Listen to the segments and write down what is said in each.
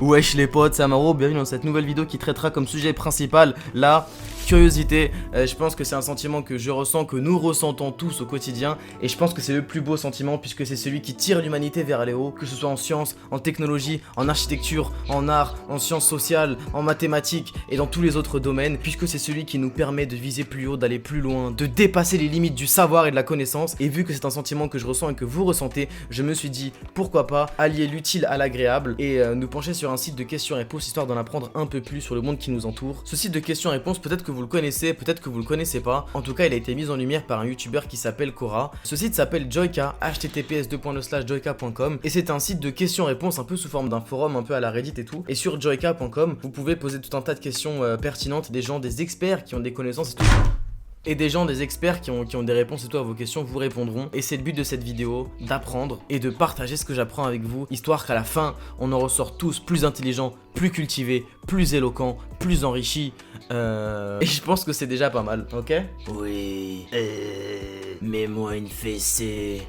Wesh les potes, c'est Amaro, bienvenue dans cette nouvelle vidéo qui traitera comme sujet principal la curiosité. Je pense que c'est un sentiment que je ressens, que nous ressentons tous au quotidien, et je pense que c'est le plus beau sentiment puisque c'est celui qui tire l'humanité vers les hauts, que ce soit en sciences, en technologie, en architecture, en art, en sciences sociales, en mathématiques et dans tous les autres domaines, puisque c'est celui qui nous permet de viser plus haut, d'aller plus loin, de dépasser les limites du savoir et de la connaissance. Et vu que c'est un sentiment que je ressens et que vous ressentez, je me suis dit pourquoi pas allier l'utile à l'agréable et nous pencher sur un site de questions-réponses histoire d'en apprendre un peu plus sur le monde qui nous entoure. Ce site de questions-réponses, peut-être que vous le connaissez, peut-être que vous le connaissez pas. En tout cas, il a été mis en lumière par un youtubeur qui s'appelle Cora. Ce site s'appelle Joyka, https://joyka.com, et c'est un site de questions-réponses un peu sous forme d'un forum, un peu à la Reddit et tout. Et sur joyka.com, vous pouvez poser tout un tas de questions pertinentes, des gens, des experts qui ont des connaissances et tout. Et des gens, des experts qui ont des réponses et tout à vos questions vous répondront. Et c'est le but de cette vidéo, d'apprendre et de partager ce que j'apprends avec vous, histoire qu'à la fin, on en ressort tous plus intelligents, plus cultivés, plus éloquents, plus enrichis. Et je pense que c'est déjà pas mal, ok? Oui, mets-moi une fessée.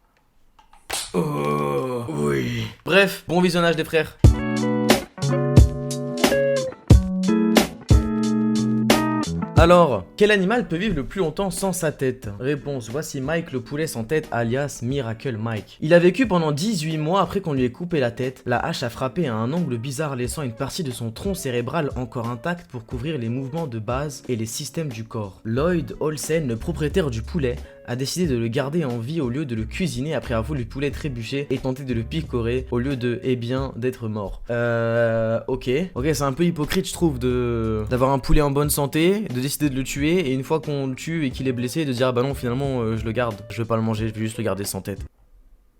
Oh, oui. Bref, bon visionnage les frères. Alors, quel animal peut vivre le plus longtemps sans sa tête? Réponse, voici Mike le poulet sans tête alias Miracle Mike. Il a vécu pendant 18 mois après qu'on lui ait coupé la tête. La hache a frappé à un angle bizarre laissant une partie de son tronc cérébral encore intacte pour couvrir les mouvements de base et les systèmes du corps. Lloyd Olsen, le propriétaire du poulet, a décidé de le garder en vie au lieu de le cuisiner après avoir vu le poulet trébucher et tenter de le picorer au lieu de, eh bien, d'être mort. Ok, c'est un peu hypocrite je trouve d'avoir un poulet en bonne santé, de décider de le tuer et une fois qu'on le tue et qu'il est blessé de dire ah bah non finalement je le garde, je vais pas le manger, je vais juste le garder sans tête.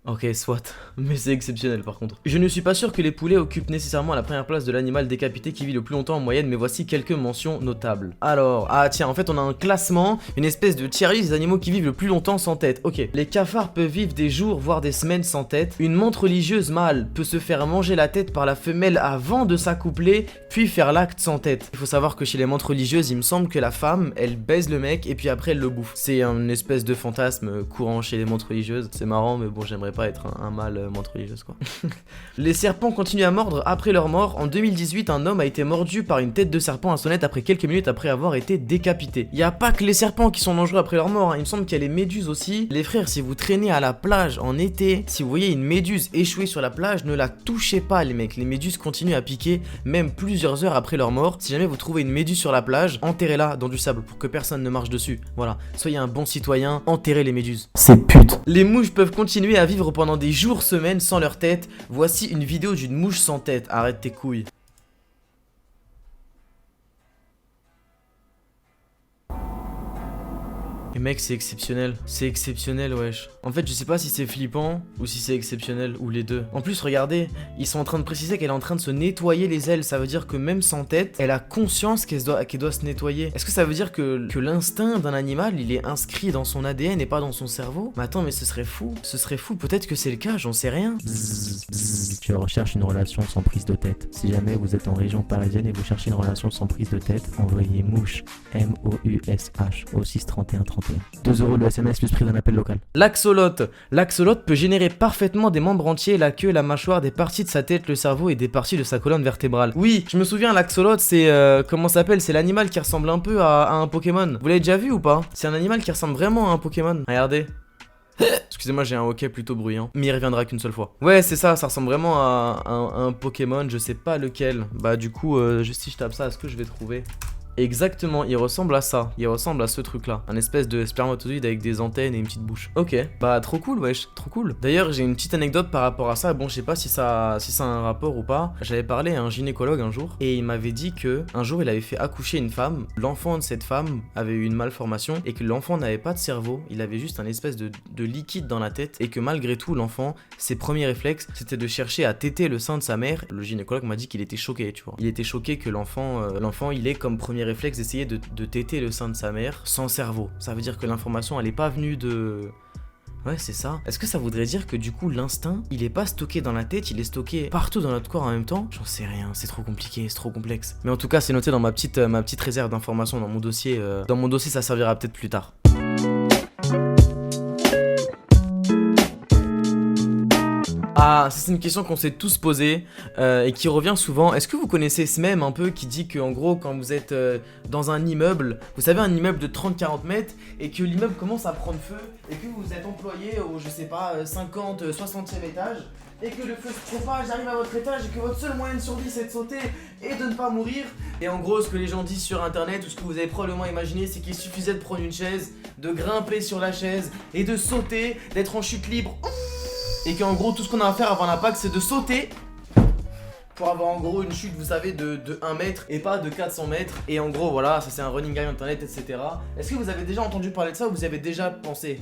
Ok, soit, mais c'est exceptionnel par contre. Je ne suis pas sûr que les poulets occupent nécessairement la première place de l'animal décapité qui vit le plus longtemps en moyenne, mais voici quelques mentions notables. Alors, ah tiens, en fait on a un classement, une espèce de tier list des animaux qui vivent le plus longtemps sans tête. Ok, les cafards peuvent vivre des jours, voire des semaines sans tête. Une menthe religieuse mâle peut se faire manger la tête par la femelle avant de s'accoupler, puis faire l'acte sans tête. Il faut savoir que chez les menthes religieuses, il me semble que la femme, elle baise le mec et puis après elle le bouffe. C'est une espèce de fantasme courant chez les menthes religieuses. C'est marrant, mais bon, j'aimerais pas être un mâle menthe religieuse quoi. Les serpents continuent à mordre après leur mort. En 2018, un homme a été mordu par une tête de serpent à sonnette après quelques minutes après avoir été décapité. Y a pas que les serpents qui sont dangereux après leur mort, hein. Il me semble qu'il y a les méduses aussi. Les frères, si vous traînez à la plage en été, si vous voyez une méduse échouer sur la plage, ne la touchez pas les mecs. Les méduses continuent à piquer même plusieurs heures après leur mort. Si jamais vous trouvez une méduse sur la plage, enterrez-la dans du sable pour que personne ne marche dessus. Voilà, soyez un bon citoyen, enterrez les méduses. C'est pute. Les mouches peuvent continuer à vivre pendant des jours, semaines sans leur tête. Voici une vidéo d'une mouche sans tête. Arrête tes couilles. Et mec, c'est exceptionnel wesh. En fait je sais pas si c'est flippant ou si c'est exceptionnel ou les deux. En plus regardez, ils sont en train de préciser qu'elle est en train de se nettoyer les ailes. Ça veut dire que même sans tête, elle a conscience qu'elle doit se nettoyer. Est-ce que ça veut dire que l'instinct d'un animal il est inscrit dans son ADN et pas dans son cerveau? Mais attends, mais ce serait fou. Peut-être que c'est le cas, j'en sais rien. Tu recherches une relation sans prise de tête. Si jamais vous êtes en région parisienne et vous cherchez une relation sans prise de tête, envoyez mouche MOUSH au 631 31. 2 € le SMS plus prix d'un appel local. L'axolote peut générer parfaitement des membres entiers, la queue, la mâchoire, des parties de sa tête, le cerveau et des parties de sa colonne vertébrale. Oui, je me souviens, l'axolote c'est comment ça s'appelle? C'est l'animal qui ressemble un peu à un Pokémon. Vous l'avez déjà vu ou pas? C'est un animal qui ressemble vraiment à un Pokémon. Regardez. Excusez-moi, j'ai un hoquet plutôt bruyant, mais il reviendra qu'une seule fois. Ouais, c'est ça ressemble vraiment à un Pokémon, je sais pas lequel. Bah du coup, si je tape ça, est-ce que je vais trouver? Exactement, il ressemble à ça, il ressemble à ce truc là, un espèce de spermatozoïde avec des antennes et une petite bouche. Ok, bah trop cool wesh, trop cool. D'ailleurs j'ai une petite anecdote par rapport à ça, bon je sais pas si ça a un rapport ou pas. J'avais parlé à un gynécologue un jour et il m'avait dit que un jour il avait fait accoucher une femme, l'enfant de cette femme avait eu une malformation et que l'enfant n'avait pas de cerveau, il avait juste un espèce de liquide dans la tête et que malgré tout l'enfant, ses premiers réflexes c'était de chercher à téter le sein de sa mère. Le gynécologue m'a dit qu'il était choqué, tu vois. Il était choqué que l'enfant il ait comme premier réflexe d'essayer de téter le sein de sa mère sans cerveau. Ça veut dire que l'information elle est pas venue de... Ouais, c'est ça. Est-ce que ça voudrait dire que du coup l'instinct, il est pas stocké dans la tête, il est stocké partout dans notre corps en même temps? J'en sais rien, c'est trop compliqué, c'est trop complexe. Mais en tout cas, c'est noté dans ma petite réserve d'informations dans mon dossier. Dans mon dossier, ça servira peut-être plus tard. Ah, ça c'est une question qu'on s'est tous posée et qui revient souvent. Est-ce que vous connaissez ce mème un peu qui dit que en gros quand vous êtes dans un immeuble, vous savez un immeuble de 30-40 mètres et que l'immeuble commence à prendre feu et que vous êtes employé au je sais pas 50, 60e étage et que le feu se propage, arrive à votre étage et que votre seul moyen de survie c'est de sauter et de ne pas mourir. Et en gros ce que les gens disent sur internet ou ce que vous avez probablement imaginé c'est qu'il suffisait de prendre une chaise, de grimper sur la chaise et de sauter, d'être en chute libre. Et qu'en gros tout ce qu'on a à faire avant l'impact c'est de sauter pour avoir en gros une chute vous savez de 1 mètre et pas de 400 mètres. Et en gros voilà ça c'est un running guide internet etc. Est-ce que vous avez déjà entendu parler de ça ou vous y avez déjà pensé?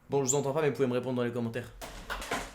Bon je vous entends pas mais vous pouvez me répondre dans les commentaires.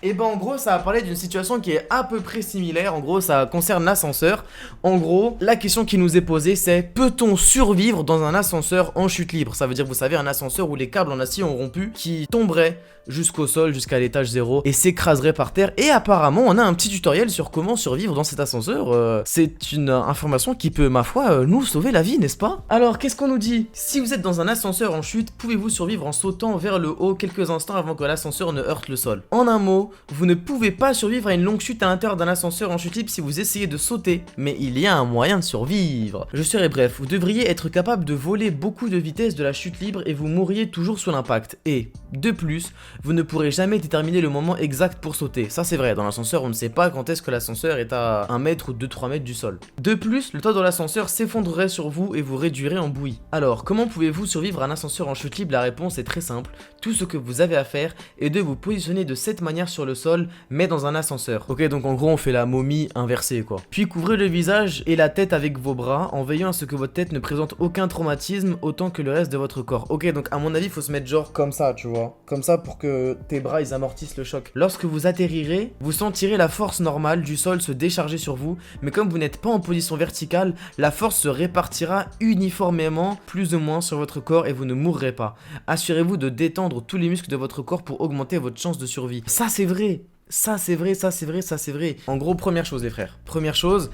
Et ben en gros ça va parler d'une situation qui est à peu près similaire. En gros ça concerne l'ascenseur. En gros la question qui nous est posée c'est: peut-on survivre dans un ascenseur en chute libre? Ça veut dire vous savez un ascenseur où les câbles en acier ont rompu, qui tomberait jusqu'au sol, jusqu'à l'étage 0 et s'écraserait par terre. Et apparemment on a un petit tutoriel sur comment survivre dans cet ascenseur. C'est une information qui peut ma foi nous sauver la vie, n'est-ce pas? Alors qu'est-ce qu'on nous dit? Si vous êtes dans un ascenseur en chute, pouvez-vous survivre en sautant vers le haut quelques instants avant que l'ascenseur ne heurte le sol? En un mot, vous ne pouvez pas survivre à une longue chute à l'intérieur d'un ascenseur en chute libre si vous essayez de sauter, mais il y a un moyen de survivre. Je serai bref, vous devriez être capable de voler beaucoup de vitesse de la chute libre et vous mourriez toujours sous l'impact. Et, de plus, vous ne pourrez jamais déterminer le moment exact pour sauter. Ça c'est vrai, dans l'ascenseur on ne sait pas quand est-ce que l'ascenseur est à 1 mètre ou 2-3 mètres du sol. De plus, le toit de l'ascenseur s'effondrerait sur vous et vous réduirait en bouillie. Alors, comment pouvez-vous survivre à un ascenseur en chute libre? La réponse est très simple. Tout ce que vous avez à faire est de vous positionner de cette manière sur le sol, mais dans un ascenseur. Ok, donc en gros on fait la momie inversée quoi. Puis couvrez le visage et la tête avec vos bras en veillant à ce que votre tête ne présente aucun traumatisme autant que le reste de votre corps. Ok, donc à mon avis il faut se mettre genre comme ça, tu vois, comme ça pour que tes bras ils amortissent le choc. Lorsque vous atterrirez, vous sentirez la force normale du sol se décharger sur vous, mais comme vous n'êtes pas en position verticale, la force se répartira uniformément plus ou moins sur votre corps et vous ne mourrez pas. Assurez-vous de détendre tous les muscles de votre corps pour augmenter votre chance de survie. Ça c'est vrai. Ça c'est vrai, ça c'est vrai, ça c'est vrai. En gros, première chose les frères. Première chose,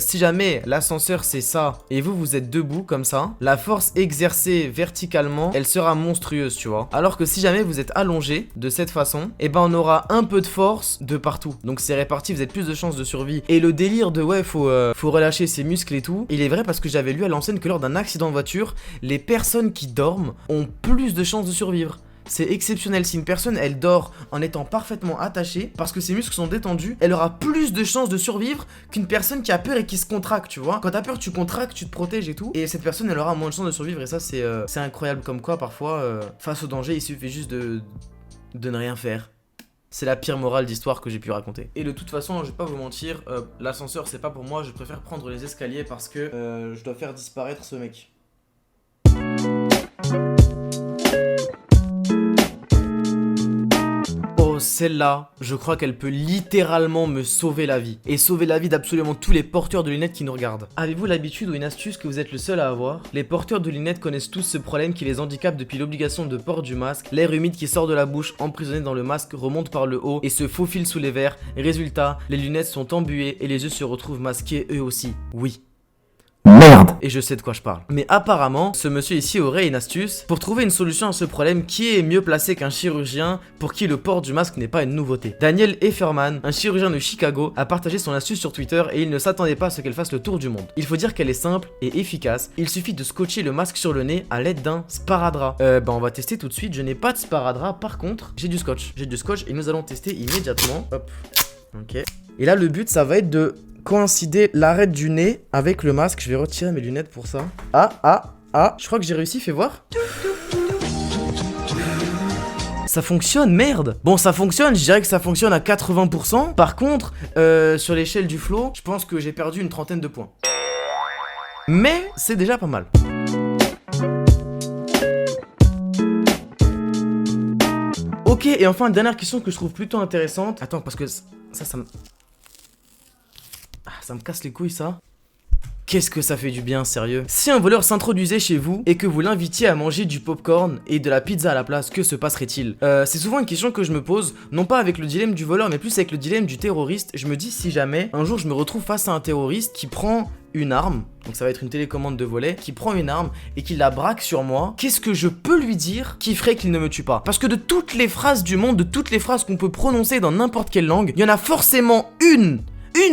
si jamais l'ascenseur c'est ça et vous êtes debout comme ça, la force exercée verticalement, elle sera monstrueuse, tu vois. Alors que si jamais vous êtes allongé de cette façon, et ben on aura un peu de force de partout. Donc c'est réparti, vous avez plus de chances de survie. Et le délire de ouais, faut relâcher ses muscles et tout, il est vrai parce que j'avais lu à l'ancienne que lors d'un accident de voiture, les personnes qui dorment ont plus de chances de survivre. C'est exceptionnel, si une personne elle dort en étant parfaitement attachée parce que ses muscles sont détendus, elle aura plus de chances de survivre qu'une personne qui a peur et qui se contracte, tu vois. Quand t'as peur tu contractes, tu te protèges et tout, et cette personne elle aura moins de chances de survivre. Et ça c'est incroyable comme quoi parfois face au danger il suffit juste de ne rien faire. C'est la pire morale d'histoire que j'ai pu raconter. Et de toute façon, je vais pas vous mentir, l'ascenseur c'est pas pour moi, je préfère prendre les escaliers parce que je dois faire disparaître ce mec. Celle-là, je crois qu'elle peut littéralement me sauver la vie. Et sauver la vie d'absolument tous les porteurs de lunettes qui nous regardent. Avez-vous l'habitude ou une astuce que vous êtes le seul à avoir? Les porteurs de lunettes connaissent tous ce problème qui les handicape depuis l'obligation de port du masque. L'air humide qui sort de la bouche, emprisonné dans le masque, remonte par le haut et se faufile sous les verres. Résultat, les lunettes sont embuées et les yeux se retrouvent masqués eux aussi. Oui. Merde! Et je sais de quoi je parle. Mais apparemment, ce monsieur ici aurait une astuce pour trouver une solution à ce problème. Qui est mieux placé qu'un chirurgien pour qui le port du masque n'est pas une nouveauté? Daniel Efferman, un chirurgien de Chicago, a partagé son astuce sur Twitter et il ne s'attendait pas à ce qu'elle fasse le tour du monde. Il faut dire qu'elle est simple et efficace. Il suffit de scotcher le masque sur le nez à l'aide d'un sparadrap. On va tester tout de suite. Je n'ai pas de sparadrap, par contre, j'ai du scotch. J'ai du scotch et nous allons tester immédiatement. Hop. Ok. Et là, le but, ça va être de coïncider l'arête du nez avec le masque. Je vais retirer mes lunettes pour ça. Je crois que j'ai réussi, fais voir. Ça fonctionne, merde. Bon, ça fonctionne, je dirais que ça fonctionne à 80%. Par contre, sur l'échelle du flow, je pense que j'ai perdu une trentaine de points. Mais c'est déjà pas mal. Ok, et enfin, une dernière question que je trouve plutôt intéressante. Attends, parce que ça me casse les couilles, ça. Qu'est-ce que ça fait du bien, sérieux. Si un voleur s'introduisait chez vous et que vous l'invitiez à manger du popcorn et de la pizza à la place, que se passerait-il? C'est souvent une question que je me pose, non pas avec le dilemme du voleur, mais plus avec le dilemme du terroriste. Je me dis, si jamais un jour je me retrouve face à un terroriste qui prend une arme, donc ça va être une télécommande de volet, qui prend une arme et qui la braque sur moi, qu'est-ce que je peux lui dire qui ferait qu'il ne me tue pas? Parce que de toutes les phrases du monde, de toutes les phrases qu'on peut prononcer dans n'importe quelle langue, il y en a forcément une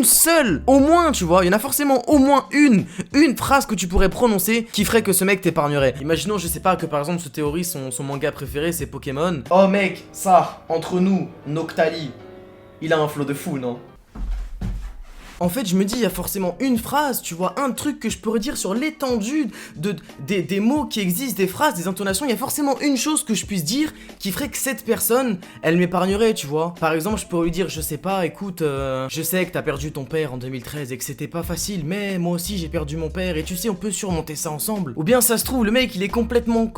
seule, au moins, tu vois, il y en a forcément au moins une phrase que tu pourrais prononcer qui ferait que ce mec t'épargnerait. Imaginons, je sais pas, que par exemple ce terroriste, son manga préféré c'est Pokémon. Oh mec, ça, entre nous, Noctali, il a un flow de fou, non? En fait, je me dis, il y a forcément une phrase, tu vois, un truc que je pourrais dire sur l'étendue des mots qui existent, des phrases, des intonations. Il y a forcément une chose que je puisse dire qui ferait que cette personne, elle m'épargnerait, tu vois. Par exemple, je pourrais lui dire, je sais pas, écoute, je sais que t'as perdu ton père en 2013 et que c'était pas facile, mais moi aussi j'ai perdu mon père et tu sais, on peut surmonter ça ensemble. Ou bien ça se trouve, le mec, il est complètement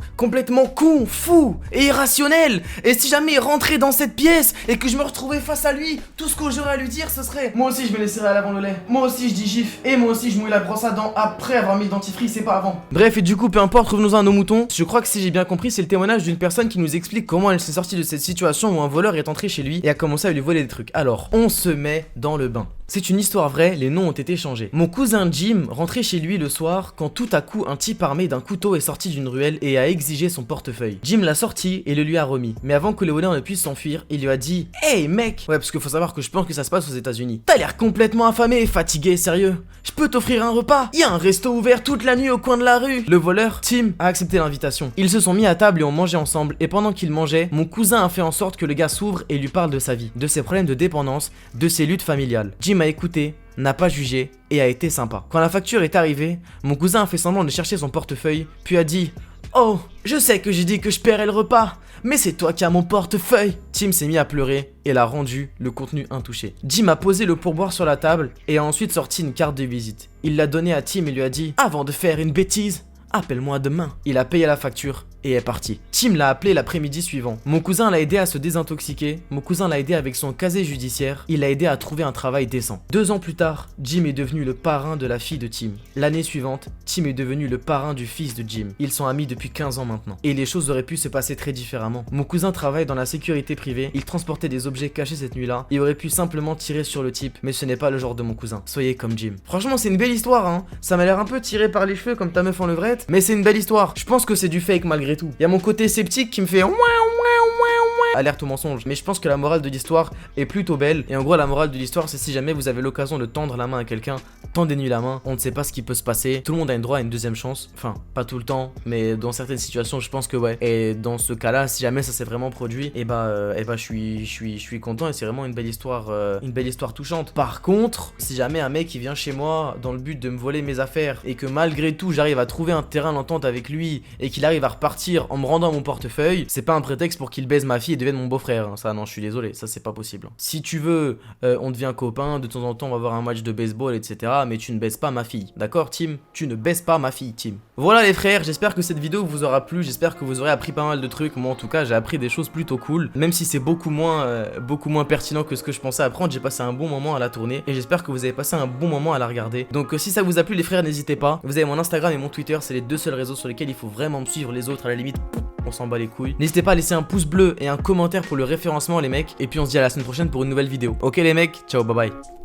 con, fou et irrationnel. Et si jamais il rentrait dans cette pièce et que je me retrouvais face à lui, tout ce que j'aurais à lui dire, ce serait: moi aussi je me laisserais à l'avant le lait. Moi aussi je dis gif. Et moi aussi je mouille la brosse à dents après avoir mis le dentifrice, c'est pas avant. Bref, et du coup, peu importe, revenons à nos moutons. Je crois que si j'ai bien compris, c'est le témoignage d'une personne qui nous explique comment elle s'est sortie de cette situation où un voleur est entré chez lui et a commencé à lui voler des trucs. Alors, on se met dans le bain. C'est une histoire vraie, les noms ont été changés. Mon cousin Jim rentrait chez lui le soir quand tout à coup un type armé d'un couteau est sorti d'une ruelle et a exigé son portefeuille. Jim l'a sorti et le lui a remis. Mais avant que le voleur ne puisse s'enfuir, il lui a dit: hey mec! Ouais, parce qu'il faut savoir que je pense que ça se passe aux États-Unis. T'as l'air complètement affamé et fatigué, sérieux. Je peux t'offrir un repas? Y a un resto ouvert toute la nuit au coin de la rue. Le voleur, Tim, a accepté l'invitation. Ils se sont mis à table et ont mangé ensemble. Et pendant qu'ils mangeaient, mon cousin a fait en sorte que le gars s'ouvre et lui parle de sa vie, de ses problèmes de dépendance, de ses luttes familiales. Jim a écouté, n'a pas jugé et a été sympa. Quand la facture est arrivée, mon cousin a fait semblant de chercher son portefeuille, puis a dit: oh, je sais que j'ai dit que je paierais le repas, mais c'est toi qui as mon portefeuille. Tim s'est mis à pleurer et l'a rendu le contenu intouché. Jim a posé le pourboire sur la table et a ensuite sorti une carte de visite. Il l'a donnée à Tim et lui a dit: avant de faire une bêtise, appelle-moi demain. Il a payé la facture et est parti. Tim l'a appelé l'après-midi suivant. Mon cousin l'a aidé à se désintoxiquer. Mon cousin l'a aidé avec son casier judiciaire. Il l'a aidé à trouver un travail décent. 2 ans plus tard, Jim est devenu le parrain de la fille de Tim. L'année suivante, Tim est devenu le parrain du fils de Jim. Ils sont amis depuis 15 ans maintenant. Et les choses auraient pu se passer très différemment. Mon cousin travaille dans la sécurité privée. Il transportait des objets cachés cette nuit-là. Il aurait pu simplement tirer sur le type, mais ce n'est pas le genre de mon cousin. Soyez comme Jim. Franchement, c'est une belle histoire, hein. Ça m'a l'air un peu tiré par les cheveux comme ta meuf en levrette, mais c'est une belle histoire. Je pense que c'est du fake malgré tout. Il y a mon côté sceptique qui me fait alerte au mensonge, mais je pense que la morale de l'histoire est plutôt belle. Et en gros, la morale de l'histoire, c'est si jamais vous avez l'occasion de tendre la main à quelqu'un, tendez-lui la main. On ne sait pas ce qui peut se passer. Tout le monde a le droit à une deuxième chance. Enfin, pas tout le temps, mais dans certaines situations, je pense que ouais. Et dans ce cas-là, si jamais ça s'est vraiment produit, je suis content et c'est vraiment une belle histoire touchante. Par contre, si jamais un mec qui vient chez moi dans le but de me voler mes affaires et que malgré tout, j'arrive à trouver un terrain d'entente avec lui et qu'il arrive à repartir en me rendant mon portefeuille, c'est pas un prétexte pour qu'il baise ma fille et devienne mon beau-frère, hein. Ça, non, je suis désolé, ça c'est pas possible. Si tu veux, on devient copains, de temps en temps on va voir un match de baseball, etc. Mais tu ne baises pas ma fille, d'accord Tim? Tu ne baises pas ma fille, Tim. Voilà les frères, j'espère que cette vidéo vous aura plu, j'espère que vous aurez appris pas mal de trucs. Moi en tout cas, j'ai appris des choses plutôt cool, même si c'est beaucoup moins pertinent que ce que je pensais apprendre. J'ai passé un bon moment à la tourner et j'espère que vous avez passé un bon moment à la regarder. Donc si ça vous a plu les frères, n'hésitez pas. Vous avez mon Instagram et mon Twitter, c'est les 2 seuls réseaux sur lesquels il faut vraiment me suivre. Les autres, à la limite, on s'en bat les couilles. N'hésitez pas à laisser un pouce bleu et un commentaire pour le référencement les mecs. Et puis on se dit à la semaine prochaine pour une nouvelle vidéo. Ok les mecs, ciao, bye bye.